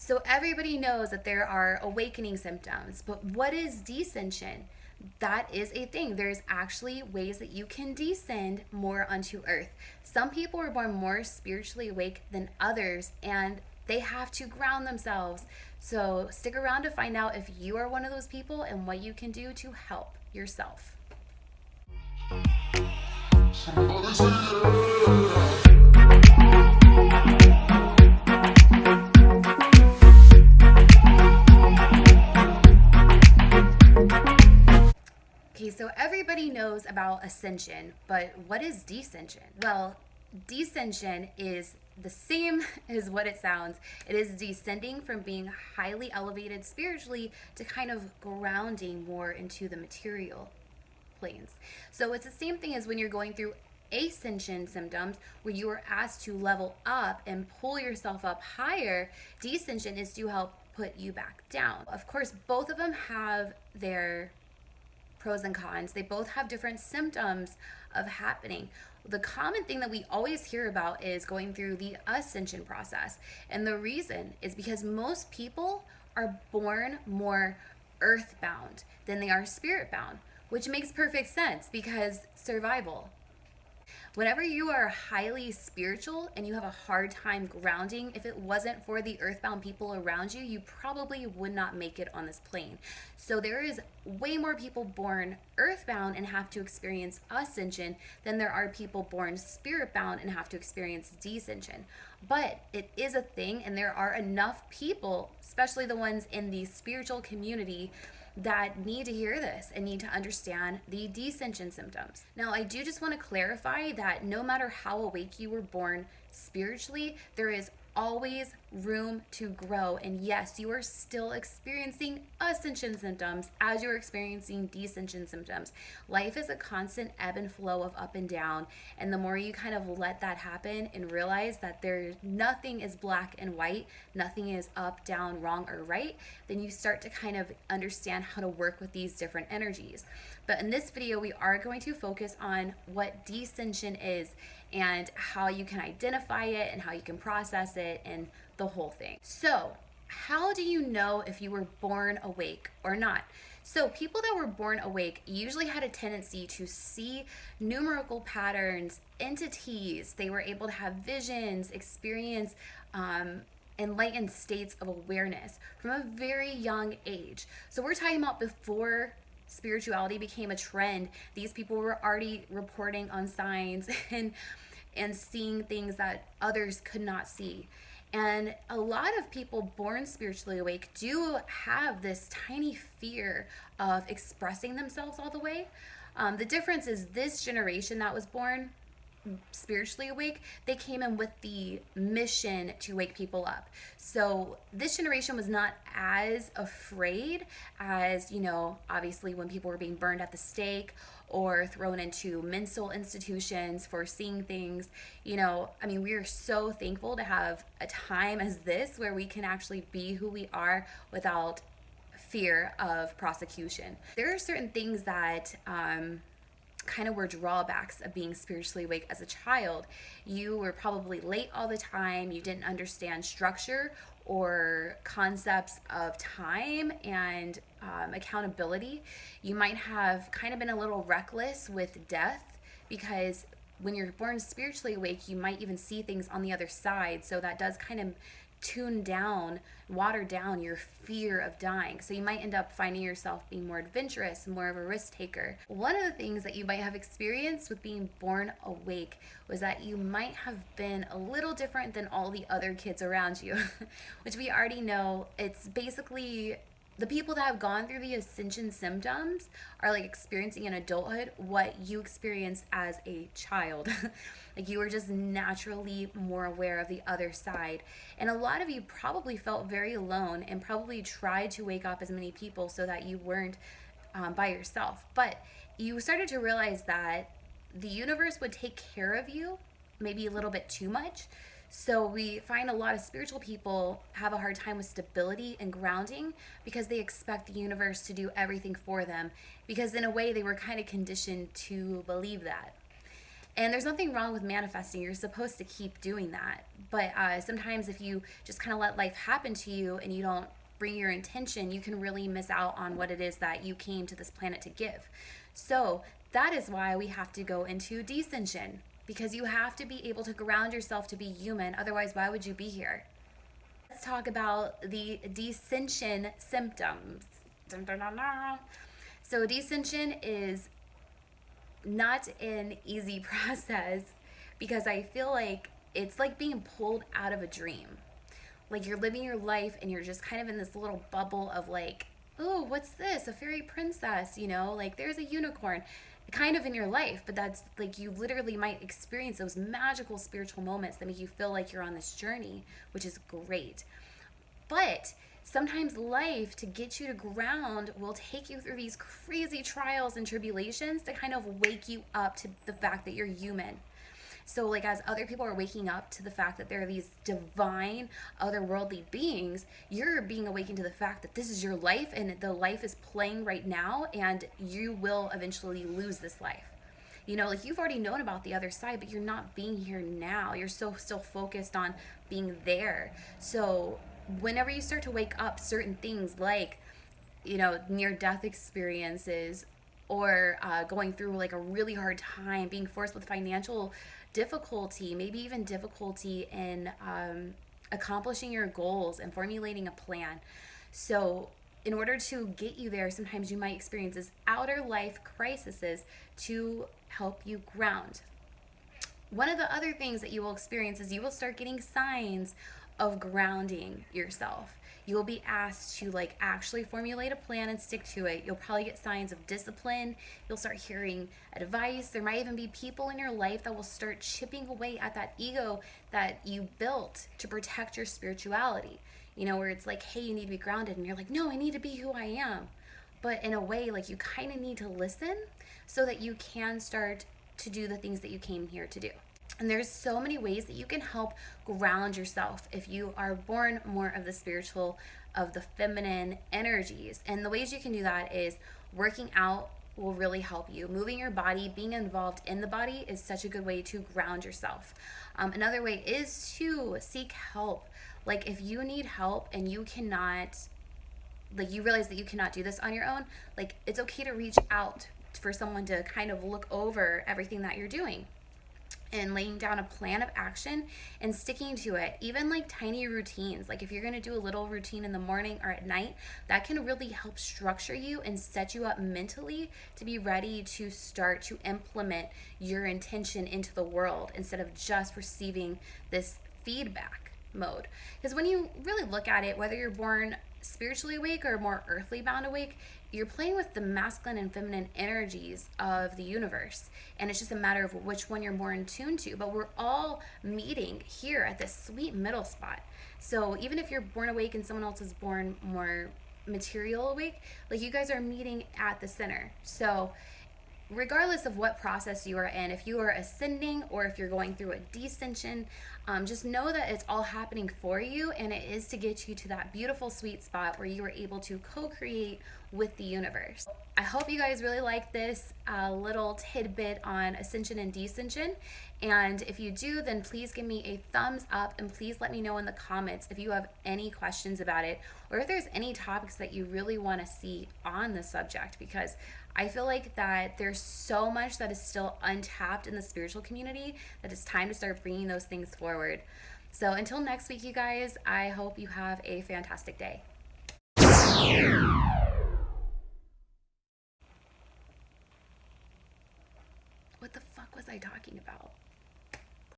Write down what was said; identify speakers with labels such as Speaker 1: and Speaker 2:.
Speaker 1: So everybody knows that there are awakening symptoms, but what is descension? That is a thing. There's actually ways that you can descend more onto earth. Some people are born more spiritually awake than others, and they have to ground themselves. So stick around to find out if you are one of those people and what you can do to help yourself. Okay, so everybody knows about ascension, but what is descension? Well, descension is the same as what it sounds. It is descending from being highly elevated spiritually to kind of grounding more into the material planes. So it's the same thing as when you're going through ascension symptoms, where you are asked to level up and pull yourself up higher. Descension is to help put you back down. Of course, both of them have their pros and cons. They both have different symptoms of happening. The common thing that we always hear about is going through the ascension process. And the reason is because most people are born more earthbound than they are spiritbound, which makes perfect sense because survival. Whenever you are highly spiritual and you have a hard time grounding, if it wasn't for the earthbound people around you, you probably would not make it on this plane. So there is way more people born earthbound and have to experience ascension than there are people born spiritbound and have to experience descension. But it is a thing, and there are enough people, especially the ones in the spiritual community, that need to hear this and need to understand the descension symptoms. Now, I do just want to clarify that no matter how awake you were born spiritually, there is always room to grow. And yes, you are still experiencing ascension symptoms as you're experiencing descension symptoms. Life is a constant ebb and flow of up and down. And the more you kind of let that happen and realize that nothing is black and white, nothing is up, down, wrong, or right, then you start to kind of understand how to work with these different energies. But in this video, we are going to focus on what descension is and how you can identify it and how you can process it and the whole thing. So, how do you know if you were born awake or not? So, people that were born awake usually had a tendency to see numerical patterns, entities. They were able to have visions, experience enlightened states of awareness from a very young age. So, we're talking about before spirituality became a trend. These people were already reporting on signs and seeing things that others could not see. And a lot of people born spiritually awake do have this tiny fear of expressing themselves all the way. The difference is this generation that was born spiritually awake, they came in with the mission to wake people up. So this generation was not as afraid as, obviously when people were being burned at the stake or thrown into mental institutions for seeing things. We are so thankful to have a time as this where we can actually be who we are without fear of prosecution. There are certain things that kind of were drawbacks of being spiritually awake as a child. You were probably late all the time. You didn't understand structure or concepts of time and accountability. You might have kind of been a little reckless with death because when you're born spiritually awake, you might even see things on the other side. So that does kind of water down your fear of dying. So you might end up finding yourself being more adventurous, more of a risk taker. One of the things that you might have experienced with being born awake was that you might have been a little different than all the other kids around you, which we already know. It's basically the people that have gone through the ascension symptoms are like experiencing in adulthood what you experienced as a child. Like you were just naturally more aware of the other side. And a lot of you probably felt very alone and probably tried to wake up as many people so that you weren't by yourself. But you started to realize that the universe would take care of you maybe a little bit too much. So we find a lot of spiritual people have a hard time with stability and grounding because they expect the universe to do everything for them, because in a way they were kind of conditioned to believe that. And there's nothing wrong with manifesting. You're supposed to keep doing that. But sometimes if you just kind of let life happen to you and you don't bring your intention, you can really miss out on what it is that you came to this planet to give. So that is why we have to go into descension, because you have to be able to ground yourself to be human. Otherwise, why would you be here? Let's talk about the dissension symptoms. So descension is not an easy process, because I feel like it's like being pulled out of a dream. Like you're living your life and you're just kind of in this little bubble of like, oh, what's this? A fairy princess, you know, like there's a unicorn kind of in your life. But that's like, you literally might experience those magical spiritual moments that make you feel like you're on this journey, which is great. But sometimes life, to get you to ground, will take you through these crazy trials and tribulations to kind of wake you up to the fact that you're human. So like as other people are waking up to the fact that there are these divine, otherworldly beings, you're being awakened to the fact that this is your life and the life is playing right now, and you will eventually lose this life. You know, like you've already known about the other side, but you're not being here now. You're so still focused on being there. So whenever you start to wake up, certain things like, you know, near-death experiences, or going through like a really hard time, being forced with financial difficulty, maybe even difficulty in accomplishing your goals and formulating a plan. So in order to get you there, sometimes you might experience these outer life crises to help you ground. One of the other things that you will experience is you will start getting signs of grounding yourself. You will be asked to like actually formulate a plan and stick to it. You'll probably get signs of discipline. You'll start hearing advice. There might even be people in your life that will start chipping away at that ego that you built to protect your spirituality. You know, where it's like, hey, you need to be grounded. And you're like, no, I need to be who I am. But in a way, like you kind of need to listen so that you can start to do the things that you came here to do. And there's so many ways that you can help ground yourself if you are born more of the spiritual, of the feminine energies. And the ways you can do that is working out will really help you. Moving your body, being involved in the body is such a good way to ground yourself. Another way is to seek help. Like if you need help and you cannot, like you realize that you cannot do this on your own, like it's okay to reach out for someone to kind of look over everything that you're doing, and laying down a plan of action and sticking to it. Even like tiny routines, like if you're going to do a little routine in the morning or at night, that can really help structure you and set you up mentally to be ready to start to implement your intention into the world instead of just receiving this feedback mode. Because when you really look at it, whether you're born spiritually awake or more earthly bound awake, you're playing with the masculine and feminine energies of the universe, and it's just a matter of which one you're more in tune to. But we're all meeting here at this sweet middle spot. So even if you're born awake and someone else is born more material awake, like you guys are meeting at the center. So regardless of what process you are in, if you are ascending or if you're going through a descension, just know that it's all happening for you, and it is to get you to that beautiful sweet spot where you are able to co-create with the universe. I hope you guys really like this little tidbit on ascension and descension. And if you do, then please give me a thumbs up, and please let me know in the comments if you have any questions about it, or if there's any topics that you really want to see on the subject, because I feel like that there's so much that is still untapped in the spiritual community that it's time to start bringing those things forward. So until next week, you guys, I hope you have a fantastic day. What the fuck was I talking about?